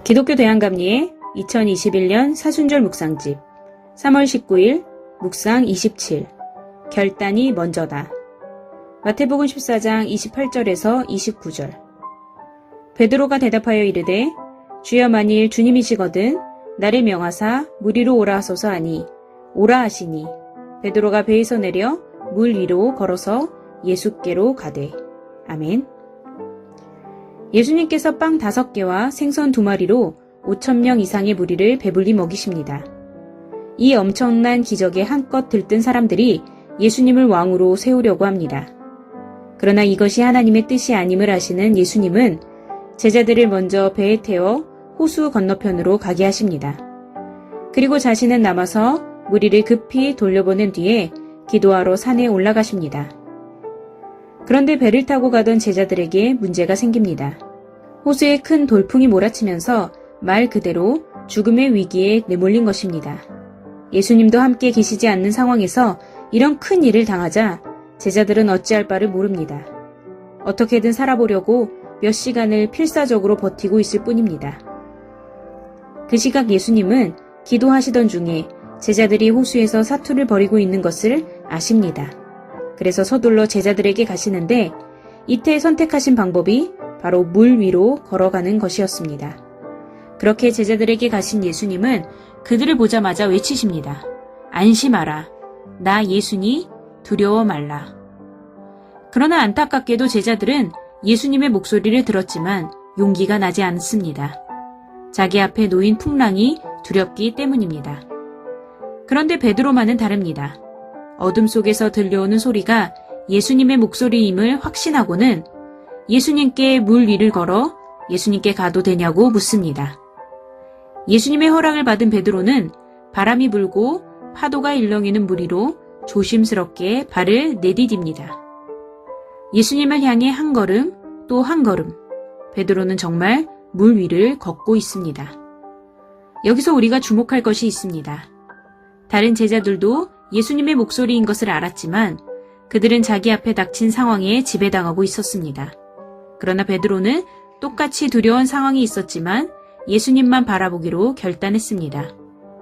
기독교 대한감리의 2021년 사순절 묵상집 3월 19일 묵상 27 결단이 먼저다. 마태복음 14장 28절에서 29절. 베드로가 대답하여 이르되 주여 만일 주님이시거든 나를 명하사 물 위로 오라 하소서 하니 오라 하시니 베드로가 배에서 내려 물 위로 걸어서 예수께로 가되. 아멘. 예수님께서 빵 5개와 생선 2마리로 5,000명 이상의 무리를 배불리 먹이십니다. 이 엄청난 기적에 한껏 들뜬 사람들이 예수님을 왕으로 세우려고 합니다. 그러나 이것이 하나님의 뜻이 아님을 아시는 예수님은 제자들을 먼저 배에 태워 호수 건너편으로 가게 하십니다. 그리고 자신은 남아서 무리를 급히 돌려보낸 뒤에 기도하러 산에 올라가십니다. 그런데 배를 타고 가던 제자들에게 문제가 생깁니다. 호수에 큰 돌풍이 몰아치면서 말 그대로 죽음의 위기에 내몰린 것입니다. 예수님도 함께 계시지 않는 상황에서 이런 큰 일을 당하자 제자들은 어찌할 바를 모릅니다. 어떻게든 살아보려고 몇 시간을 필사적으로 버티고 있을 뿐입니다. 그 시각 예수님은 기도하시던 중에 제자들이 호수에서 사투를 벌이고 있는 것을 아십니다. 그래서 서둘러 제자들에게 가시는데 이때 선택하신 방법이 바로 물 위로 걸어가는 것이었습니다. 그렇게 제자들에게 가신 예수님은 그들을 보자마자 외치십니다. 안심하라. 나 예수니 두려워 말라. 그러나 안타깝게도 제자들은 예수님의 목소리를 들었지만 용기가 나지 않습니다. 자기 앞에 놓인 풍랑이 두렵기 때문입니다. 그런데 베드로만은 다릅니다. 어둠 속에서 들려오는 소리가 예수님의 목소리임을 확신하고는 예수님께 물 위를 걸어 예수님께 가도 되냐고 묻습니다. 예수님의 허락을 받은 베드로는 바람이 불고 파도가 일렁이는 물 위로 조심스럽게 발을 내디딥니다. 예수님을 향해 한 걸음 또 한 걸음 베드로는 정말 물 위를 걷고 있습니다. 여기서 우리가 주목할 것이 있습니다. 다른 제자들도 예수님의 목소리인 것을 알았지만 그들은 자기 앞에 닥친 상황에 지배당하고 있었습니다. 그러나 베드로는 똑같이 두려운 상황이 있었지만 예수님만 바라보기로 결단했습니다.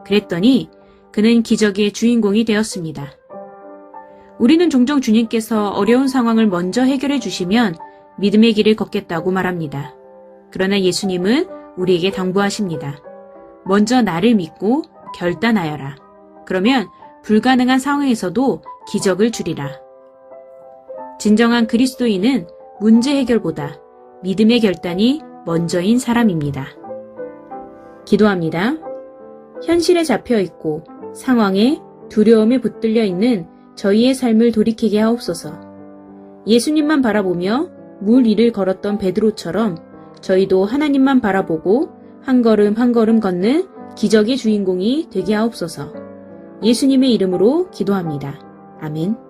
그랬더니 그는 기적의 주인공이 되었습니다. 우리는 종종 주님께서 어려운 상황을 먼저 해결해 주시면 믿음의 길을 걷겠다고 말합니다. 그러나 예수님은 우리에게 당부하십니다. 먼저 나를 믿고 결단하여라. 그러면 불가능한 상황에서도 기적을 주리라. 진정한 그리스도인은 문제 해결보다 믿음의 결단이 먼저인 사람입니다. 기도합니다. 현실에 잡혀 있고 상황에 두려움에 붙들려 있는 저희의 삶을 돌이키게 하옵소서. 예수님만 바라보며 물 위를 걸었던 베드로처럼 저희도 하나님만 바라보고 한 걸음 한 걸음 걷는 기적의 주인공이 되게 하옵소서. 예수님의 이름으로 기도합니다. 아멘.